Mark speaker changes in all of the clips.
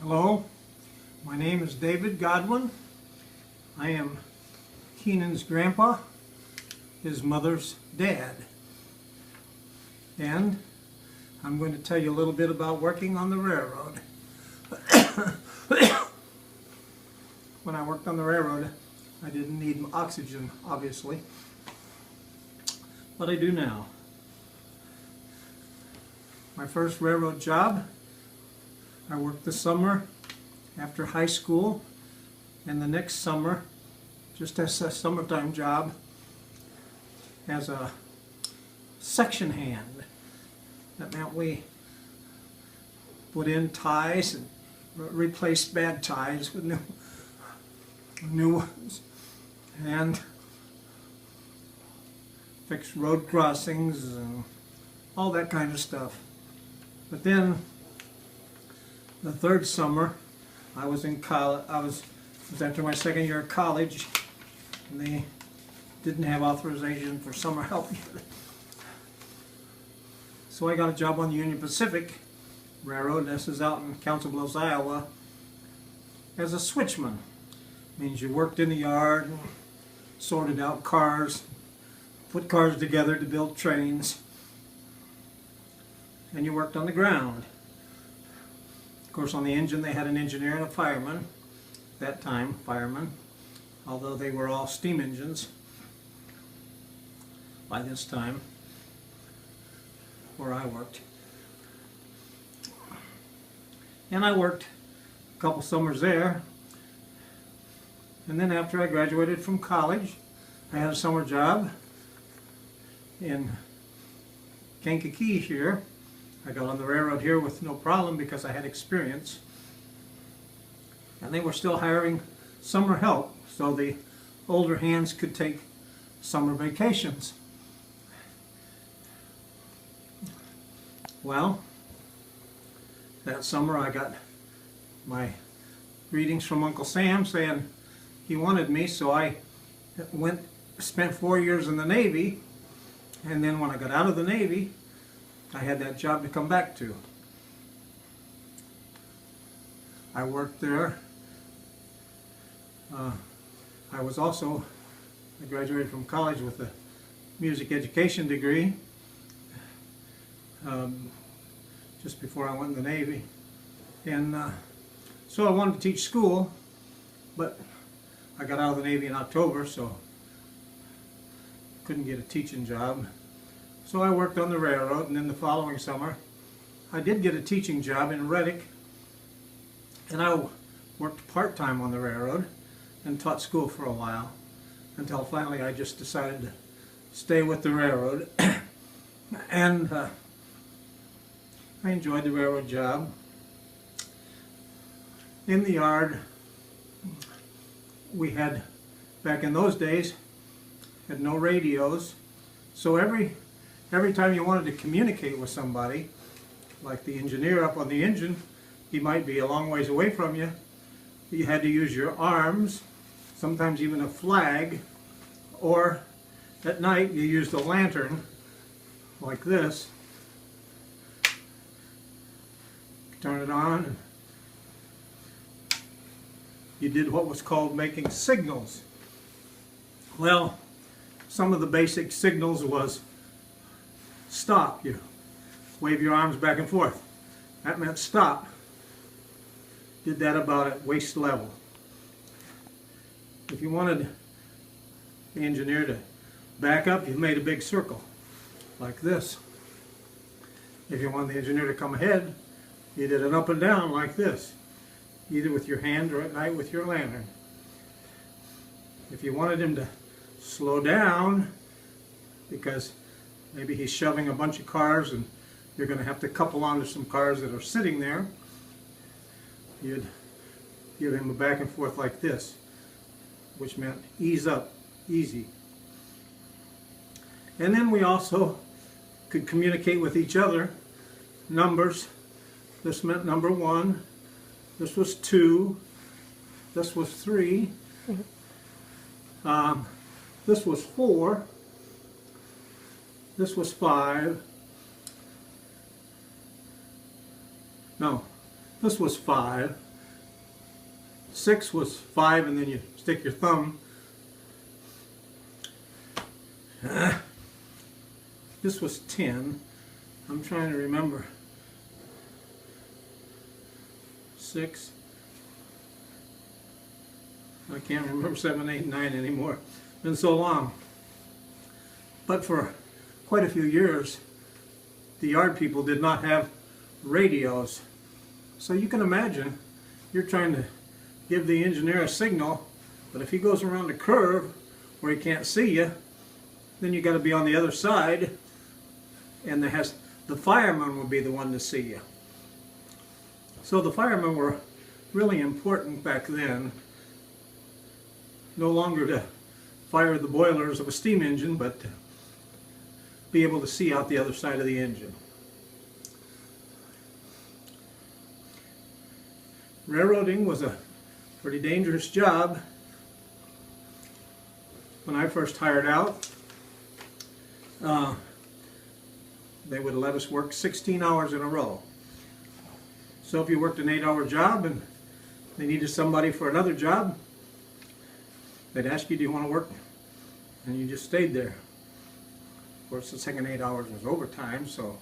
Speaker 1: Hello, my name is David Godwin. I am Keenan's grandpa, his mother's dad. And I'm going to tell you a little bit about working on the railroad. When I worked on the railroad, I didn't need oxygen, obviously, but I do now. My first railroad job, I worked the summer after high school, and the next summer, just as a summertime job, as a section hand. That meant we put in ties and replaced bad ties with new ones, and fixed road crossings and all that kind of stuff. But then the third summer, I was in college. I was after my second year of college, and they didn't have authorization for summer help yet. So I got a job on the Union Pacific Railroad. This is out in Council Bluffs, Iowa, as a switchman. Means you worked in the yard and sorted out cars, put cars together to build trains, and you worked on the ground. Of course, on the engine they had an engineer and a fireman. That time, firemen, although they were all steam engines by this time where I worked. And I worked a couple summers there. And then after I graduated from college, I had a summer job in Kankakee here. I got on the railroad here with no problem because I had experience. And they were still hiring summer help, so the older hands could take summer vacations. Well, that summer I got my greetings from Uncle Sam saying he wanted me, so I spent 4 years in the Navy, and then when I got out of the Navy, I had that job to come back to. I worked there. I graduated from college with a music education degree just before I went in the Navy. And so I wanted to teach school, but I got out of the Navy in October, so couldn't get a teaching job. So I worked on the railroad, and then the following summer I did get a teaching job in Reddick, and I worked part-time on the railroad and taught school for a while until finally I just decided to stay with the railroad. And I enjoyed the railroad job. In the yard, we had, back in those days, had no radios, so every time you wanted to communicate with somebody, like the engineer up on the engine, he might be a long ways away from you. You had to use your arms, sometimes even a flag, or at night you used a lantern like this. Turn it on, and you did what was called making signals. Well, some of the basic signals was stop. You wave your arms back and forth. That meant stop. Did that about at waist level. If you wanted the engineer to back up, you made a big circle like this. If you wanted the engineer to come ahead, you did an up and down like this, either with your hand or at night with your lantern. If you wanted him to slow down, because maybe he's shoving a bunch of cars and you're going to have to couple onto some cars that are sitting there, you'd give him a back and forth like this, which meant ease up, easy. And then we also could communicate with each other numbers. This meant number 1, this was 2, this was 3, this was 4, this was 5, no, this was 5, 6 was 5, and then you stick your thumb. This was 10. I'm trying to remember. 6. I can't remember 7, 8, 9 anymore. It's been so long. But for quite a few years, the yard people did not have radios. So you can imagine, you're trying to give the engineer a signal, but if he goes around a curve where he can't see you, then you got to be on the other side, and the fireman will be the one to see you. So the firemen were really important back then. No longer to fire the boilers of a steam engine, but to be able to see out the other side of the engine. Railroading was a pretty dangerous job. When I first hired out, they would let us work 16 hours in a row. So if you worked an 8-hour job and they needed somebody for another job, they'd ask you, do you want to work? And you just stayed there. Of course, the second 8 hours was overtime, so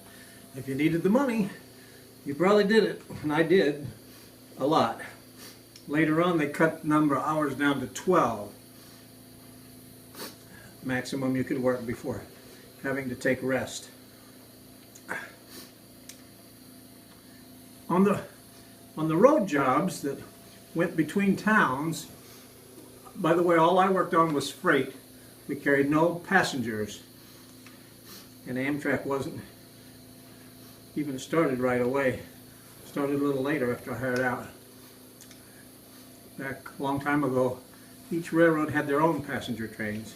Speaker 1: if you needed the money, you probably did it. And I did a lot. Later on, they cut the number of hours down to 12. Maximum you could work before having to take rest. On the road jobs that went between towns, by the way, all I worked on was freight. We carried no passengers. And Amtrak wasn't even started right away. Started a little later after I hired out. Back a long time ago, each railroad had their own passenger trains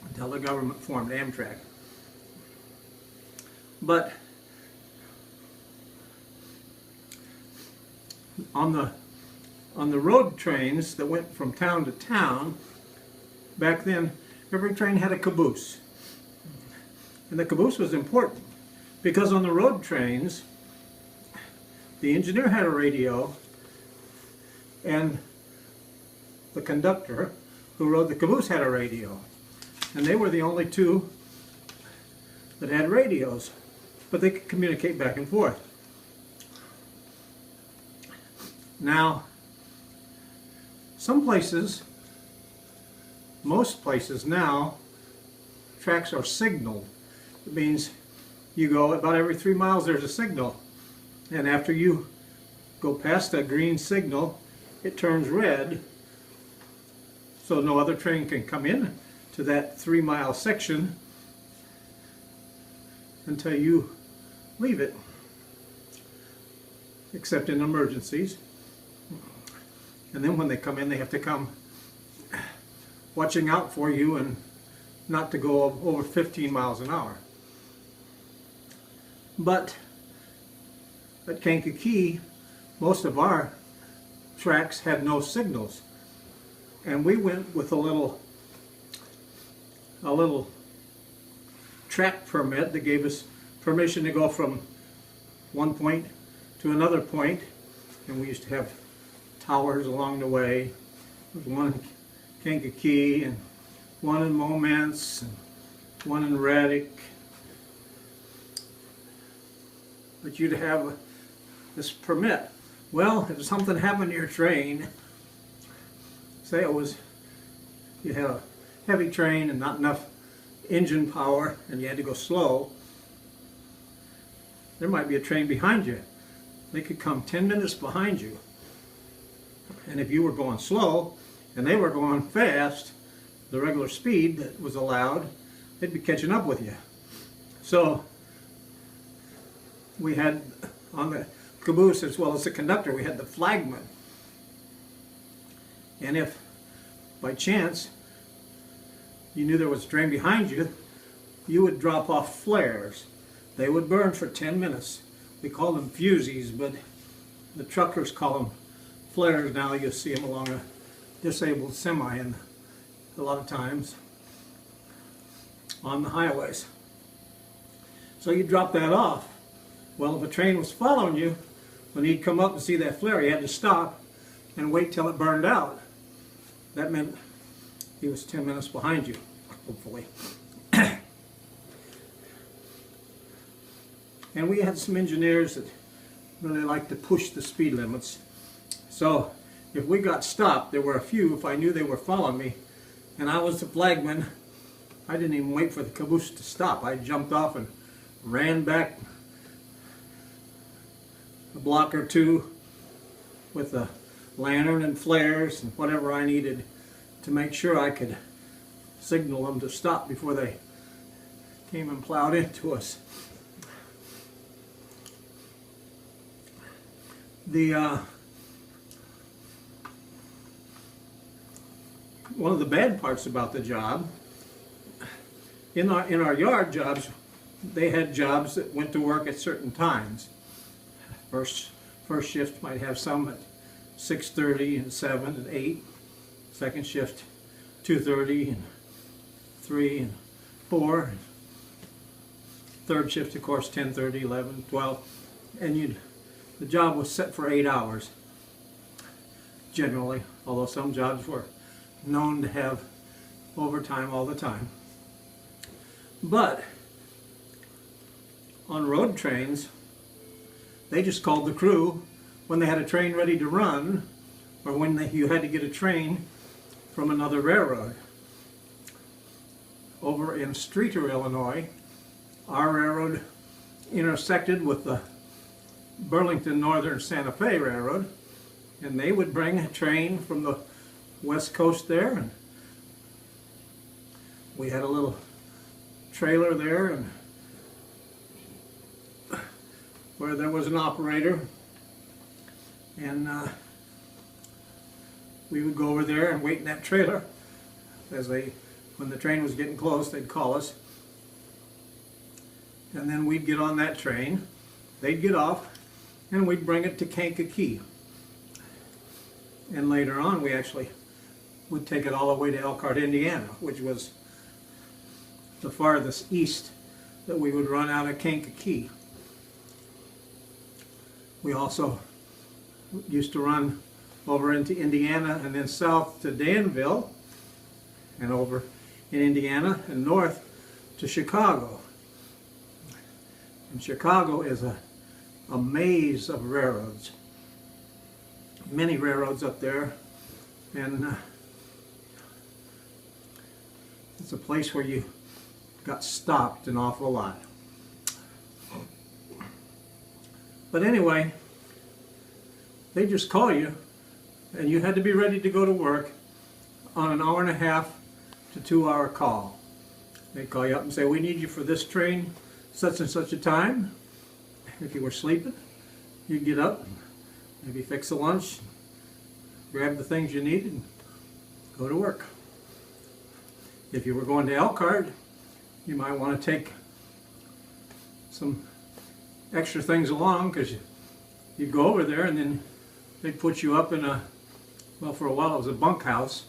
Speaker 1: until the government formed Amtrak. But on the road trains that went from town to town, back then every train had a caboose. And the caboose was important because on the road trains, the engineer had a radio and the conductor who rode the caboose had a radio. And they were the only two that had radios, but they could communicate back and forth. Now, some places, most places now, tracks are signaled. It means you go about every 3 miles there's a signal, and after you go past that green signal, it turns red, so no other train can come in to that 3-mile section until you leave it, except in emergencies. And then when they come in, they have to come watching out for you and not to go over 15 miles an hour. But at Kankakee, most of our tracks had no signals, and we went with a little track permit that gave us permission to go from one point to another point, and we used to have towers along the way. There was one in Kankakee and one in Momence and one in Reddick. But you'd have this permit. Well, if something happened to your train, say you had a heavy train and not enough engine power and you had to go slow, there might be a train behind you. They could come 10 minutes behind you. And if you were going slow and they were going fast, the regular speed that was allowed, they'd be catching up with you. So we had on the caboose, as well as the conductor, we had the flagman. And if by chance you knew there was a train behind you, you would drop off flares. They would burn for 10 minutes. We call them fusees, but the truckers call them flares now. You'll see them along a disabled semi and a lot of times on the highways. So you drop that off. Well, if a train was following you, when he'd come up and see that flare, he had to stop, and wait till it burned out. That meant he was 10 minutes behind you, hopefully. And we had some engineers that really liked to push the speed limits. So if we got stopped, there were a few, if I knew they were following me, and I was the flagman, I didn't even wait for the caboose to stop. I jumped off and ran back a block or two with a lantern and flares and whatever I needed to make sure I could signal them to stop before they came and plowed into us. One of the bad parts about the job, in our yard jobs, they had jobs that went to work at certain times. First shift might have some at 6:30 and 7 and 8. Second shift 2:30 and 3 and 4. Third shift, of course, 10:30, 11, 12, and the job was set for 8 hours generally, although some jobs were known to have overtime all the time. But on road trains, they just called the crew when they had a train ready to run, or when you had to get a train from another railroad. Over in Streator, Illinois, our railroad intersected with the Burlington Northern Santa Fe Railroad, and they would bring a train from the west coast there, and we had a little trailer there, and where there was an operator, and we would go over there and wait in that trailer. When the train was getting close, they'd call us, and then we'd get on that train, they'd get off, and we'd bring it to Kankakee. And later on, we actually would take it all the way to Elkhart, Indiana, which was the farthest east that we would run out of Kankakee. We also used to run over into Indiana and then south to Danville, and over in Indiana and north to Chicago. And Chicago is a maze of railroads. Many railroads up there, and it's a place where you got stopped an awful lot. But anyway, they just call you, and you had to be ready to go to work on an 1.5 to 2 hour call. They call you up and say, we need you for this train such and such a time. If you were sleeping, you'd get up, maybe fix a lunch, grab the things you needed, and go to work. If you were going to Elkhart, you might want to take some extra things along, because you'd go over there and then they'd put you up in for a while it was a bunkhouse,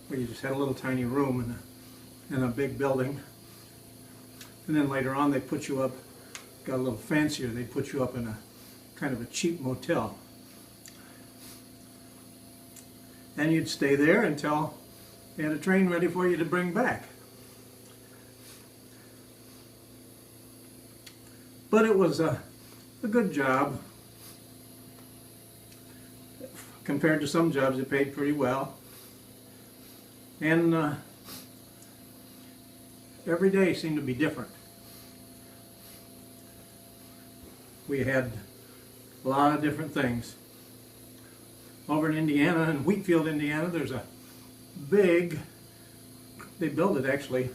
Speaker 1: where you just had a little tiny room in a big building. And then later on they put you up, got a little fancier, they put you up in a kind of a cheap motel. And you'd stay there until they had a train ready for you to bring back. But it was a good job. Compared to some jobs, it paid pretty well. And every day seemed to be different. We had a lot of different things. Over in Indiana, in Wheatfield, Indiana, there's a big, they built it actually,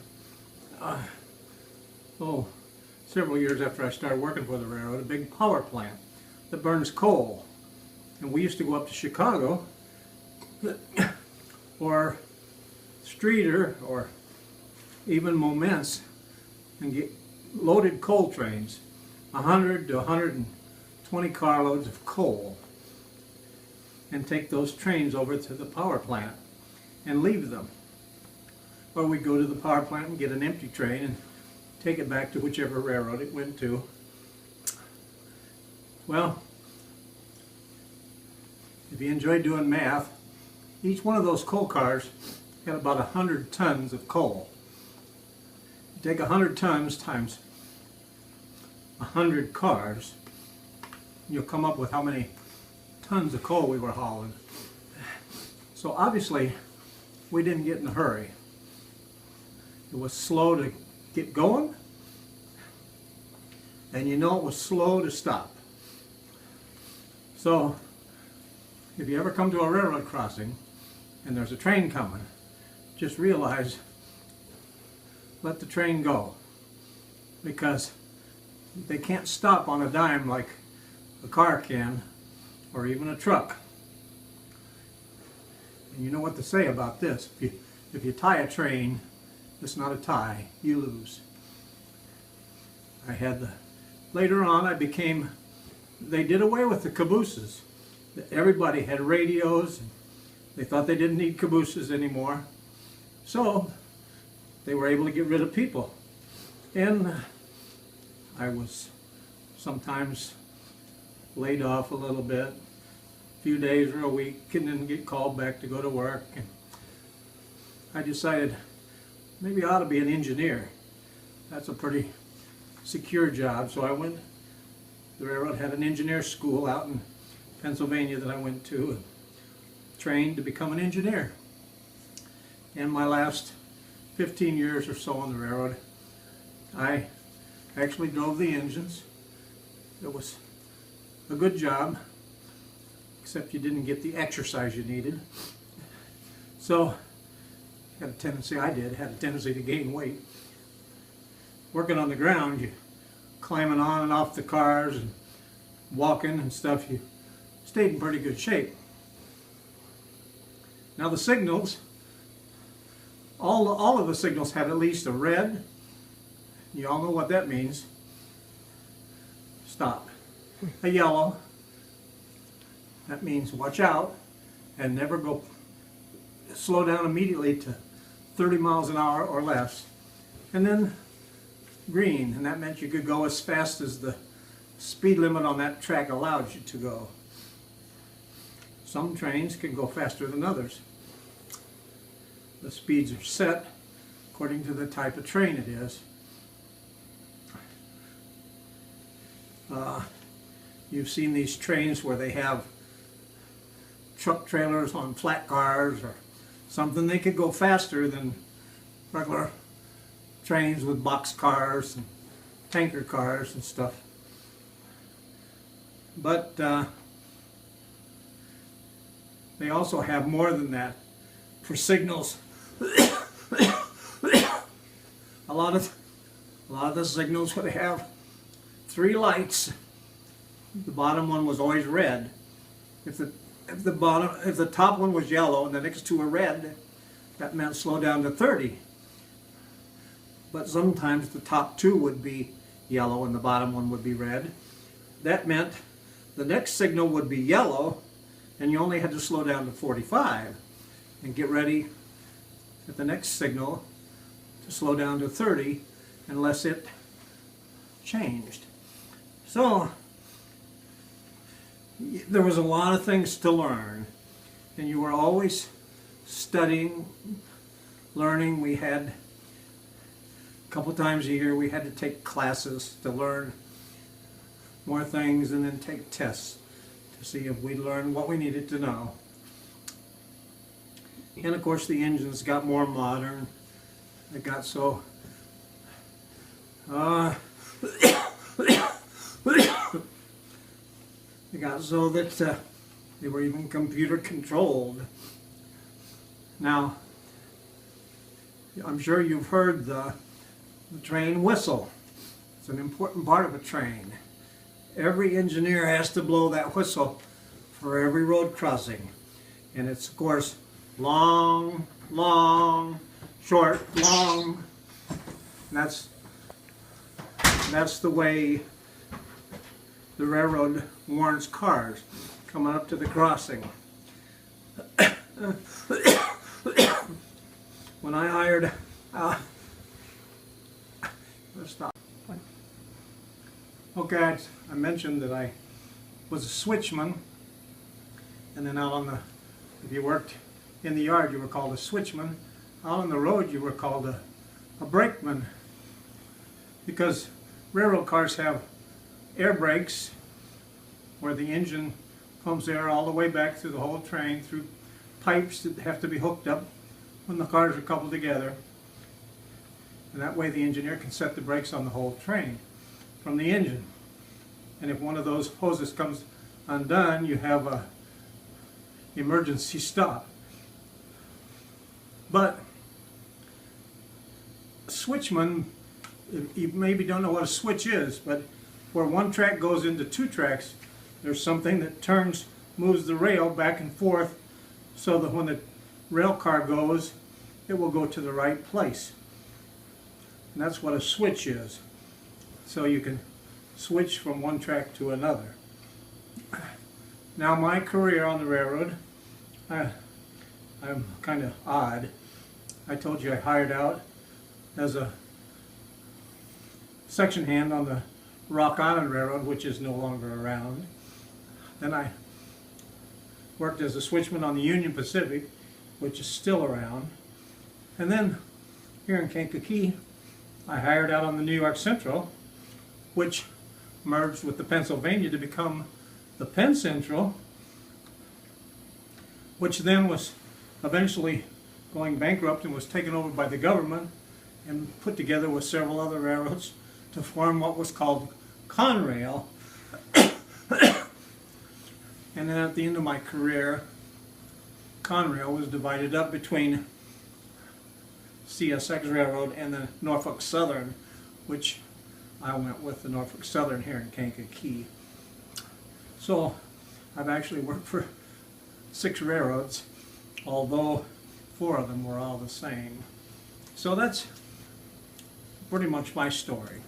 Speaker 1: several years after I started working for the railroad, a big power plant that burns coal. And we used to go up to Chicago, or Streator, or even Momence, and get loaded coal trains, 100 to 120 carloads of coal, and take those trains over to the power plant and leave them. Or we'd go to the power plant and get an empty train and take it back to whichever railroad it went to. Well, if you enjoy doing math, each one of those coal cars had about 100 tons of coal. You take 100 tons times 100 cars, you'll come up with how many tons of coal we were hauling. So obviously, we didn't get in a hurry. It was slow to get going, and you know it was slow to stop. So, if you ever come to a railroad crossing and there's a train coming, just realize, let the train go, because they can't stop on a dime like a car can, or even a truck. And you know what to say about this. If you tie a train, it's not a tie, you lose. Later on they did away with the cabooses. Everybody had radios, and they thought they didn't need cabooses anymore. So they were able to get rid of people. And I was sometimes laid off a little bit, a few days or a week, and then get called back to go to work. And I decided maybe I ought to be an engineer. That's a pretty secure job. So I went, the railroad had an engineer school out in Pennsylvania that I went to and trained to become an engineer. And my last 15 years or so on the railroad, I actually drove the engines. It was a good job, except you didn't get the exercise you needed. So I had a tendency to gain weight. Working on the ground, you climbing on and off the cars and walking and stuff, you stayed in pretty good shape. Now the signals, all of the signals had at least a red. You all know what that means. Stop. A yellow. That means watch out and never slow down immediately to 30 miles an hour or less. And then green, and that meant you could go as fast as the speed limit on that track allowed you to go. Some trains can go faster than others. The speeds are set according to the type of train it is. You've seen these trains where they have truck trailers on flat cars or something. They could go faster than regular trains with box cars and tanker cars and stuff. But they also have more than that. For signals, a lot of the signals would have 3 lights. The bottom one was always red. If the top one was yellow and the next 2 were red, that meant slow down to 30. But sometimes the top 2 would be yellow and the bottom one would be red. That meant the next signal would be yellow and you only had to slow down to 45 and get ready at the next signal to slow down to 30 unless it changed. So there was a lot of things to learn, and you were always studying, learning. We had a couple times a year we had to take classes to learn more things and then take tests to see if we learned what we needed to know. And of course the engines got more modern. They got so that they were even computer controlled. Now, I'm sure you've heard the train whistle. It's an important part of a train. Every engineer has to blow that whistle for every road crossing. And it's, of course, long, long, short, long. And that's the way the railroad warns cars coming up to the crossing. When I hired, let's stop. Okay, I mentioned that I was a switchman, And then out on the, if you worked in the yard, you were called a switchman. Out on the road, you were called a brakeman. Because railroad cars have air brakes where the engine pumps air all the way back through the whole train through pipes that have to be hooked up when the cars are coupled together. And that way the engineer can set the brakes on the whole train from the engine. And if one of those hoses comes undone, you have a emergency stop. But switchman, you maybe don't know what a switch is, but where one track goes into two tracks, there's something that moves the rail back and forth so that when the rail car goes, it will go to the right place. And that's what a switch is. So you can switch from one track to another. Now my career on the railroad, I'm kind of odd. I told you I hired out as a section hand on the Rock Island Railroad, which is no longer around. Then I worked as a switchman on the Union Pacific, which is still around. And then here in Kankakee, I hired out on the New York Central, which merged with the Pennsylvania to become the Penn Central, which then was eventually going bankrupt and was taken over by the government and put together with several other railroads to form what was called Conrail. And then at the end of my career, Conrail was divided up between CSX Railroad and the Norfolk Southern, which I went with the Norfolk Southern here in Kankakee. So I've actually worked for 6 railroads, although 4 of them were all the same. So that's pretty much my story.